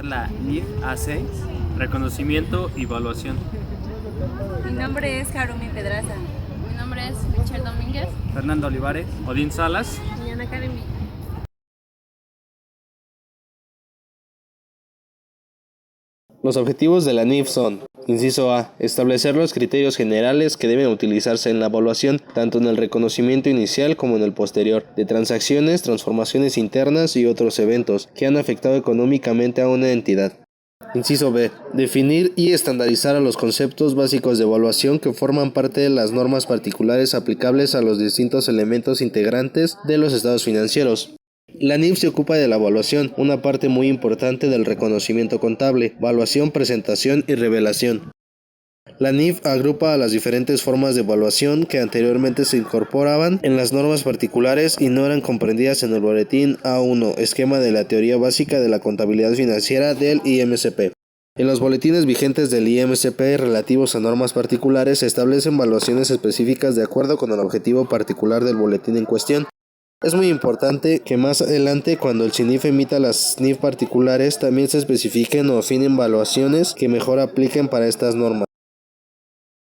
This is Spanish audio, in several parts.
La NIF A6, reconocimiento y evaluación. Mi nombre es Harumi Pedraza. Mi nombre es Michelle Domínguez. Fernando Olivares. Odín Salas. Diana Academy. Los objetivos de la NIF son: inciso A, establecer los criterios generales que deben utilizarse en la evaluación, tanto en el reconocimiento inicial como en el posterior, de transacciones, transformaciones internas y otros eventos que han afectado económicamente a una entidad. Inciso B, definir y estandarizar a los conceptos básicos de evaluación que forman parte de las normas particulares aplicables a los distintos elementos integrantes de los estados financieros. La NIF se ocupa de la evaluación, una parte muy importante del reconocimiento contable, evaluación, presentación y revelación. La NIF agrupa a las diferentes formas de evaluación que anteriormente se incorporaban en las normas particulares y no eran comprendidas en el boletín A1, esquema de la teoría básica de la contabilidad financiera del IMCP. En los boletines vigentes del IMCP relativos a normas particulares se establecen evaluaciones específicas de acuerdo con el objetivo particular del boletín en cuestión. Es muy importante que más adelante, cuando el CINIF emita las NIF particulares, también se especifiquen o definen evaluaciones que mejor apliquen para estas normas.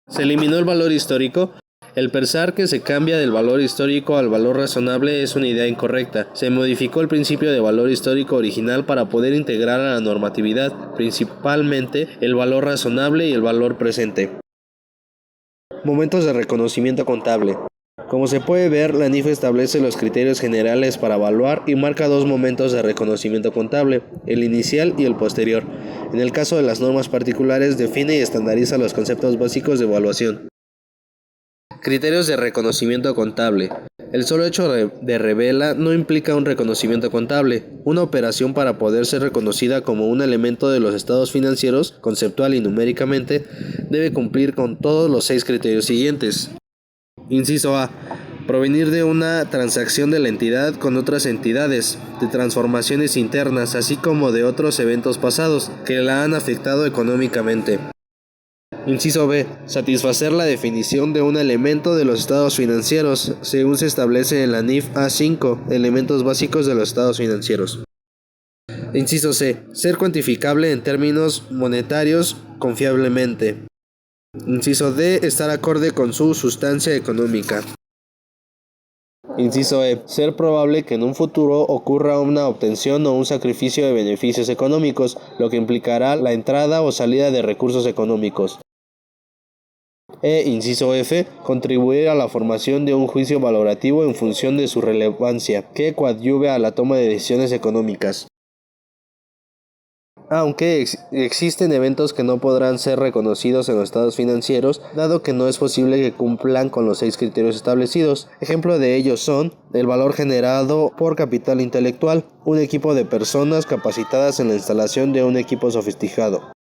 Se eliminó el valor histórico. El pensar que se cambia del valor histórico al valor razonable es una idea incorrecta. Se modificó el principio de valor histórico original para poder integrar a la normatividad, principalmente el valor razonable y el valor presente. Momentos de reconocimiento contable. Como se puede ver, la NIF establece los criterios generales para evaluar y marca dos momentos de reconocimiento contable, el inicial y el posterior. En el caso de las normas particulares, define y estandariza los conceptos básicos de evaluación. Criterios de reconocimiento contable. El solo hecho de revela no implica un reconocimiento contable. Una operación, para poder ser reconocida como un elemento de los estados financieros, conceptual y numéricamente, debe cumplir con todos los 6 criterios siguientes. Inciso A. Provenir de una transacción de la entidad con otras entidades, de transformaciones internas, así como de otros eventos pasados que la han afectado económicamente. Inciso B. Satisfacer la definición de un elemento de los estados financieros, según se establece en la NIF A5, elementos básicos de los estados financieros. Inciso C. Ser cuantificable en términos monetarios confiablemente. Inciso D. Estar acorde con su sustancia económica. Inciso E. Ser probable que en un futuro ocurra una obtención o un sacrificio de beneficios económicos, lo que implicará la entrada o salida de recursos económicos. Inciso F. Contribuir a la formación de un juicio valorativo en función de su relevancia, que coadyuve a la toma de decisiones económicas. Aunque existen eventos que no podrán ser reconocidos en los estados financieros, dado que no es posible que cumplan con los 6 criterios establecidos. Ejemplo de ellos son: el valor generado por capital intelectual, un equipo de personas capacitadas en la instalación de un equipo sofisticado,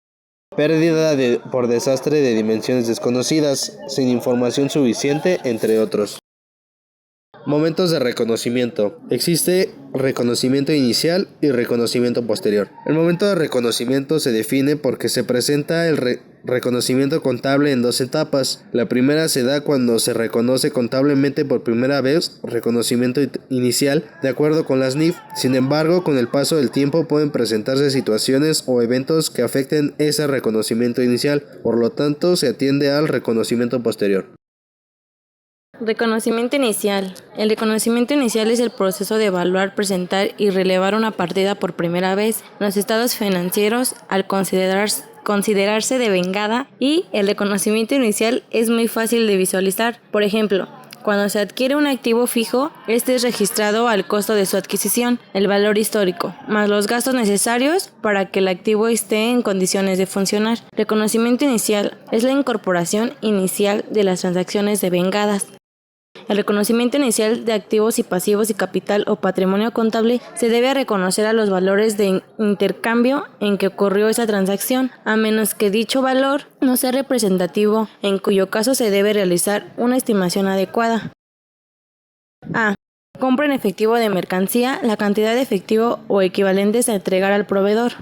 pérdida por desastre de dimensiones desconocidas, sin información suficiente, entre otros. Momentos de reconocimiento. Existe reconocimiento inicial y reconocimiento posterior. El momento de reconocimiento se define porque se presenta el reconocimiento contable en 2 etapas. La primera se da cuando se reconoce contablemente por primera vez, reconocimiento inicial, de acuerdo con las NIF. Sin embargo, con el paso del tiempo pueden presentarse situaciones o eventos que afecten ese reconocimiento inicial, por lo tanto se atiende al reconocimiento posterior. Reconocimiento inicial. El reconocimiento inicial es el proceso de evaluar, presentar y relevar una partida por primera vez en los estados financieros al considerarse devengada, y el reconocimiento inicial es muy fácil de visualizar. Por ejemplo, cuando se adquiere un activo fijo, este es registrado al costo de su adquisición, el valor histórico, más los gastos necesarios para que el activo esté en condiciones de funcionar. Reconocimiento inicial es la incorporación inicial de las transacciones devengadas. El reconocimiento inicial de activos y pasivos y capital o patrimonio contable se debe reconocer a los valores de intercambio en que ocurrió esa transacción, a menos que dicho valor no sea representativo, en cuyo caso se debe realizar una estimación adecuada. A. Compra en efectivo de mercancía, la cantidad de efectivo o equivalentes a entregar al proveedor.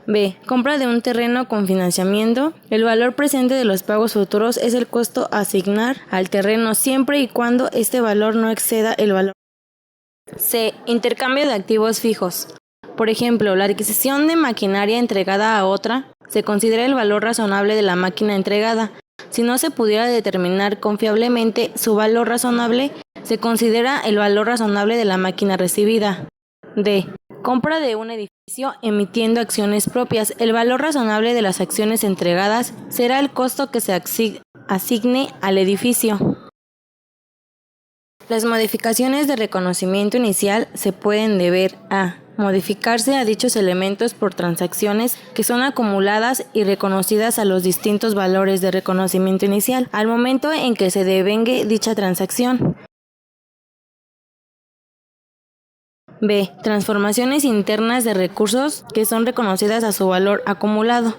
B. Compra de un terreno con financiamiento. El valor presente de los pagos futuros es el costo a asignar al terreno siempre y cuando este valor no exceda el valor. C. Intercambio de activos fijos. Por ejemplo, la adquisición de maquinaria entregada a otra se considera el valor razonable de la máquina entregada. Si no se pudiera determinar confiablemente su valor razonable, se considera el valor razonable de la máquina recibida. D. Compra de un edificio emitiendo acciones propias. El valor razonable de las acciones entregadas será el costo que se asigne al edificio. Las modificaciones de reconocimiento inicial se pueden deber a modificarse a dichos elementos por transacciones que son acumuladas y reconocidas a los distintos valores de reconocimiento inicial al momento en que se devengue dicha transacción. B. Transformaciones internas de recursos que son reconocidas a su valor acumulado.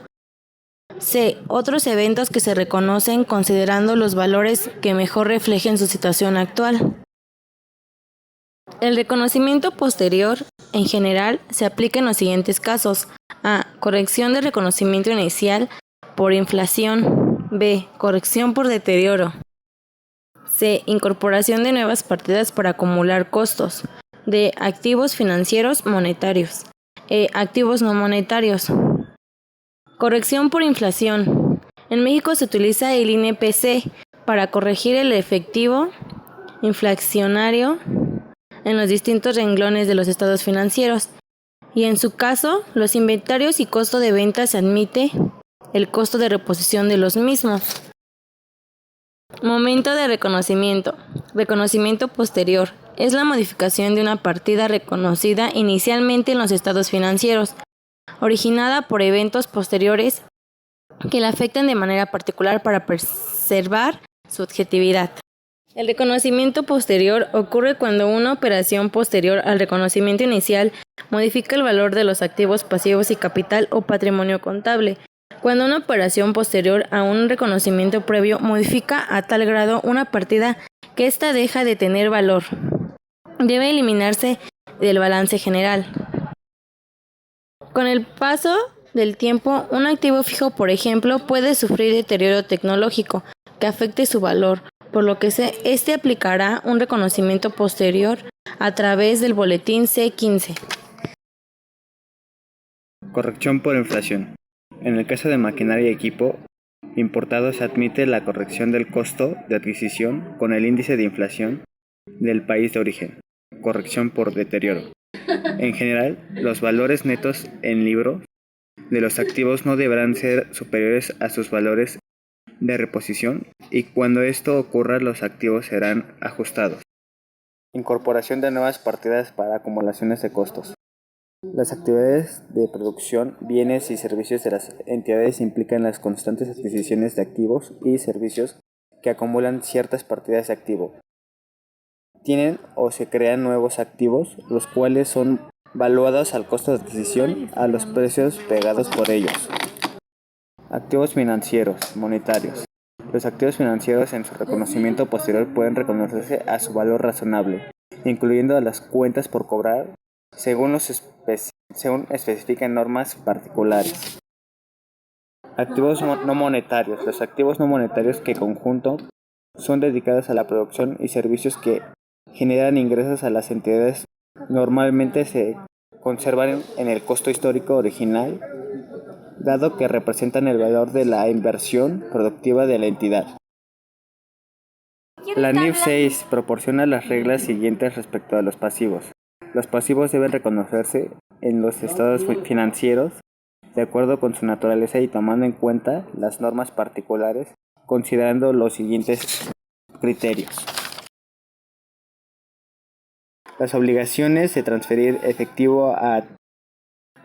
C. Otros eventos que se reconocen considerando los valores que mejor reflejen su situación actual. El reconocimiento posterior, en general, se aplica en los siguientes casos. A. Corrección de reconocimiento inicial por inflación. B. Corrección por deterioro. C. Incorporación de nuevas partidas para acumular costos. D. Activos financieros monetarios. E. Activos no monetarios. Corrección por inflación. En México se utiliza el INPC para corregir el efectivo inflacionario en los distintos renglones de los estados financieros, y en su caso, los inventarios y costo de venta se admite el costo de reposición de los mismos. Momento de reconocimiento. Reconocimiento posterior. Es la modificación de una partida reconocida inicialmente en los estados financieros, originada por eventos posteriores que la afectan de manera particular para preservar su objetividad. El reconocimiento posterior ocurre cuando una operación posterior al reconocimiento inicial modifica el valor de los activos pasivos y capital o patrimonio contable. Cuando una operación posterior a un reconocimiento previo modifica a tal grado una partida que ésta deja de tener valor, debe eliminarse del balance general. Con el paso del tiempo, un activo fijo, por ejemplo, puede sufrir deterioro tecnológico que afecte su valor, por lo que este aplicará un reconocimiento posterior a través del boletín C15. Corrección por inflación. En el caso de maquinaria y equipo importados se admite la corrección del costo de adquisición con el índice de inflación del país de origen. Corrección por deterioro. En general, los valores netos en libros de los activos no deberán ser superiores a sus valores de reposición, y cuando esto ocurra los activos serán ajustados. Incorporación de nuevas partidas para acumulaciones de costos. Las actividades de producción, bienes y servicios de las entidades implican las constantes adquisiciones de activos y servicios que acumulan ciertas partidas de activo. Tienen o se crean nuevos activos, los cuales son valuados al costo de adquisición a los precios pegados por ellos. Activos financieros monetarios. Los activos financieros en su reconocimiento posterior pueden reconocerse a su valor razonable, incluyendo a las cuentas por cobrar, según especifican normas particulares. Activos no monetarios. Los activos no monetarios que conjunto son dedicados a la producción y servicios que generan ingresos a las entidades normalmente se conservan en el costo histórico original, dado que representan el valor de la inversión productiva de la entidad. La NIF 6 proporciona las reglas siguientes respecto a los pasivos. Los pasivos deben reconocerse en los estados financieros de acuerdo con su naturaleza y tomando en cuenta las normas particulares, considerando los siguientes criterios. Las obligaciones de transferir efectivo a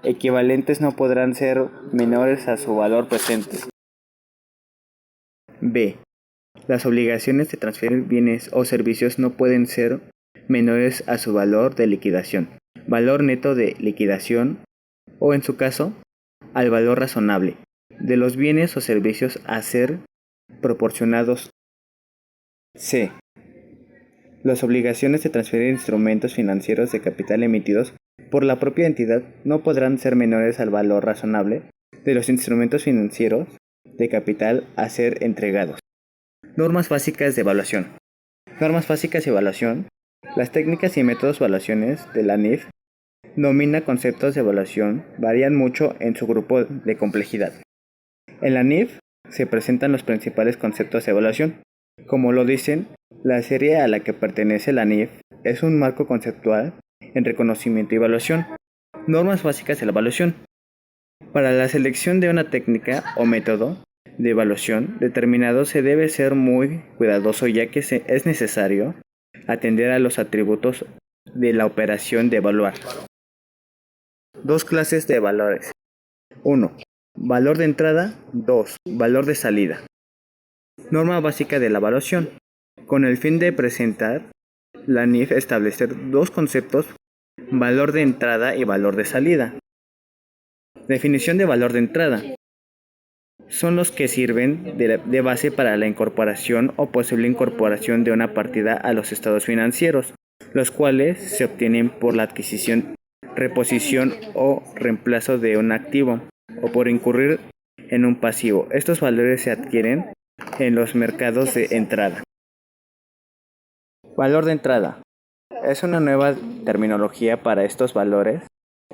equivalentes no podrán ser menores a su valor presente. B. Las obligaciones de transferir bienes o servicios no pueden ser menores a su valor de liquidación, valor neto de liquidación o, en su caso, al valor razonable de los bienes o servicios a ser proporcionados. C. Las obligaciones de transferir instrumentos financieros de capital emitidos por la propia entidad no podrán ser menores al valor razonable de los instrumentos financieros de capital a ser entregados. Normas básicas de evaluación. Normas básicas de evaluación. Las técnicas y métodos de evaluaciones de la NIF domina conceptos de evaluación varían mucho en su grupo de complejidad. En la NIF se presentan los principales conceptos de evaluación. Como lo dicen, la serie a la que pertenece la NIF es un marco conceptual en reconocimiento y evaluación. Normas básicas de la evaluación. Para la selección de una técnica o método de evaluación determinado se debe ser muy cuidadoso, ya que es necesario atender a los atributos de la operación de evaluar. Dos clases de valores. 1. Valor de entrada. 2. Valor de salida. Norma básica de la evaluación. Con el fin de presentar, la NIF establecer dos conceptos, valor de entrada y valor de salida. Definición de valor de entrada. Son los que sirven de base para la incorporación o posible incorporación de una partida a los estados financieros, los cuales se obtienen por la adquisición, reposición o reemplazo de un activo, o por incurrir en un pasivo. Estos valores se adquieren en los mercados de entrada. Valor de entrada. Es una nueva terminología para estos valores.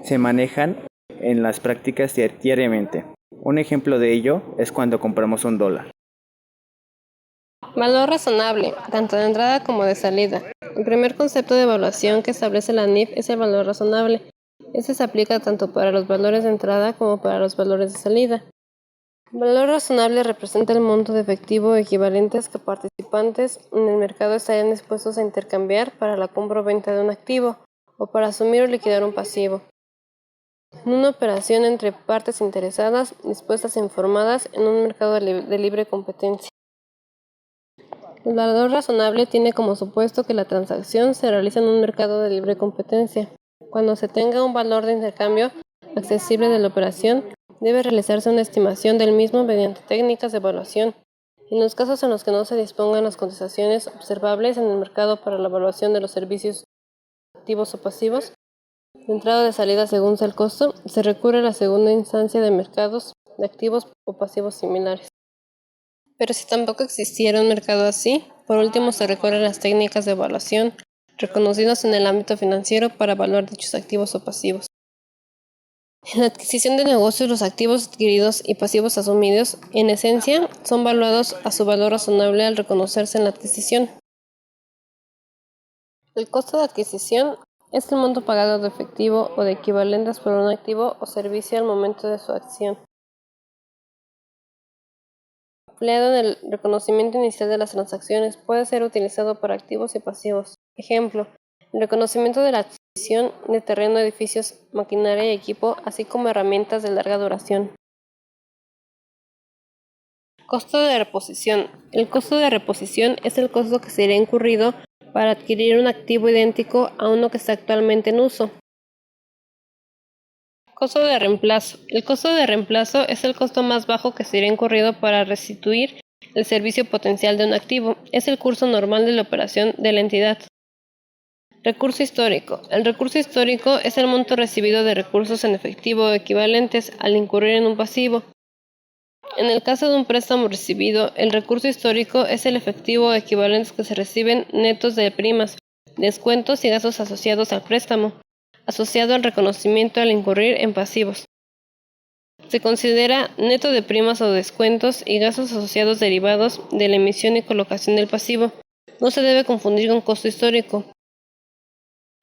Se manejan en las prácticas diariamente. Un ejemplo de ello es cuando compramos un dólar. Valor razonable, tanto de entrada como de salida. El primer concepto de evaluación que establece la NIF es el valor razonable. Este se aplica tanto para los valores de entrada como para los valores de salida. El valor razonable representa el monto de efectivo equivalentes que participantes en el mercado estarían dispuestos a intercambiar para la compra o venta de un activo o para asumir o liquidar un pasivo. En una operación entre partes interesadas, dispuestas e informadas en un mercado de libre competencia. El valor razonable tiene como supuesto que la transacción se realiza en un mercado de libre competencia. Cuando se tenga un valor de intercambio accesible de la operación, debe realizarse una estimación del mismo mediante técnicas de evaluación. En los casos en los que no se dispongan las cotizaciones observables en el mercado para la evaluación de los servicios activos o pasivos, de entrada o de salida según sea el costo, se recurre a la segunda instancia de mercados de activos o pasivos similares. Pero si tampoco existiera un mercado así, por último se recurre a las técnicas de evaluación reconocidas en el ámbito financiero para evaluar dichos activos o pasivos. En la adquisición de negocios, los activos adquiridos y pasivos asumidos, en esencia, son valuados a su valor razonable al reconocerse en la adquisición. El costo de adquisición es el monto pagado de efectivo o de equivalentes por un activo o servicio al momento de su acción, empleado en el reconocimiento inicial de las transacciones. Puede ser utilizado para activos y pasivos. Ejemplo, el reconocimiento de la adquisición de terreno, edificios, maquinaria y equipo, así como herramientas de larga duración. Costo de reposición. El costo de reposición es el costo que sería incurrido para adquirir un activo idéntico a uno que está actualmente en uso. Costo de reemplazo. El costo de reemplazo es el costo más bajo que sería incurrido para restituir el servicio potencial de un activo. Es el curso normal de la operación de la entidad. Recurso histórico. El recurso histórico es el monto recibido de recursos en efectivo o equivalentes al incurrir en un pasivo. En el caso de un préstamo recibido, el recurso histórico es el efectivo o equivalentes que se reciben netos de primas, descuentos y gastos asociados al préstamo, asociado al reconocimiento al incurrir en pasivos. Se considera neto de primas o descuentos y gastos asociados derivados de la emisión y colocación del pasivo. No se debe confundir con costo histórico.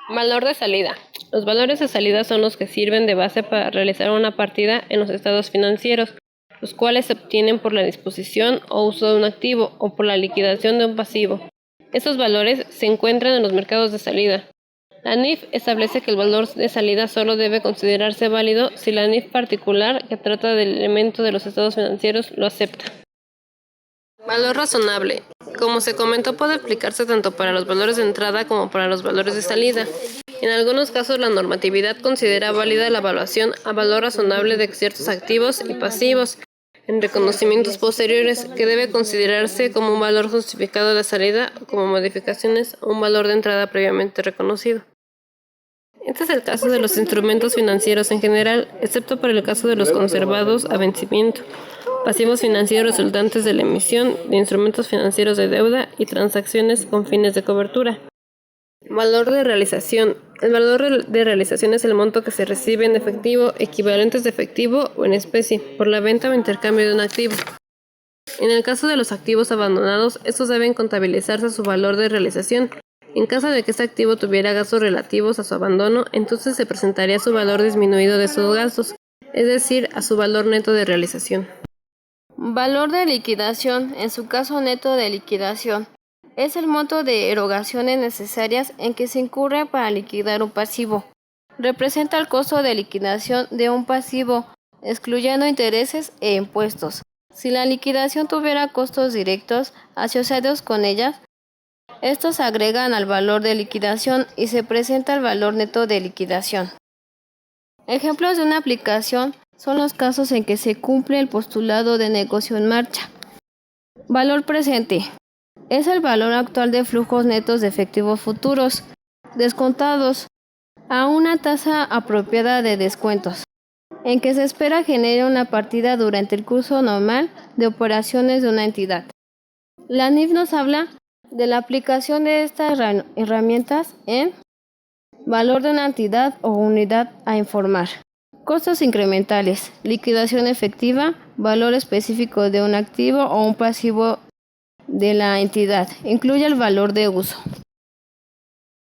Valor de salida. Los valores de salida son los que sirven de base para realizar una partida en los estados financieros, los cuales se obtienen por la disposición o uso de un activo o por la liquidación de un pasivo. Estos valores se encuentran en los mercados de salida. La NIF establece que el valor de salida solo debe considerarse válido si la NIF particular que trata del elemento de los estados financieros lo acepta. Valor razonable. Como se comentó, puede aplicarse tanto para los valores de entrada como para los valores de salida. En algunos casos, la normatividad considera válida la evaluación a valor razonable de ciertos activos y pasivos en reconocimientos posteriores, que debe considerarse como un valor justificado de salida o como modificaciones a un valor de entrada previamente reconocido. Este es el caso de los instrumentos financieros en general, excepto para el caso de los conservados a vencimiento, pasivos financieros resultantes de la emisión de instrumentos financieros de deuda y transacciones con fines de cobertura. Valor de realización. El valor de realización es el monto que se recibe en efectivo, equivalentes de efectivo o en especie, por la venta o intercambio de un activo. En el caso de los activos abandonados, estos deben contabilizarse a su valor de realización. En caso de que este activo tuviera gastos relativos a su abandono, entonces se presentaría su valor disminuido de sus gastos, es decir, a su valor neto de realización. Valor de liquidación, en su caso neto de liquidación, es el monto de erogaciones necesarias en que se incurre para liquidar un pasivo. Representa el costo de liquidación de un pasivo, excluyendo intereses e impuestos. Si la liquidación tuviera costos directos asociados con ella, estos se agregan al valor de liquidación y se presenta el valor neto de liquidación. Ejemplos de una aplicación son los casos en que se cumple el postulado de negocio en marcha. Valor presente es el valor actual de flujos netos de efectivos futuros, descontados a una tasa apropiada de descuentos, en que se espera genere una partida durante el curso normal de operaciones de una entidad. La NIF nos habla de la aplicación de estas herramientas en valor de una entidad o unidad a informar. Costos incrementales, liquidación efectiva, valor específico de un activo o un pasivo de la entidad. Incluye el valor de uso.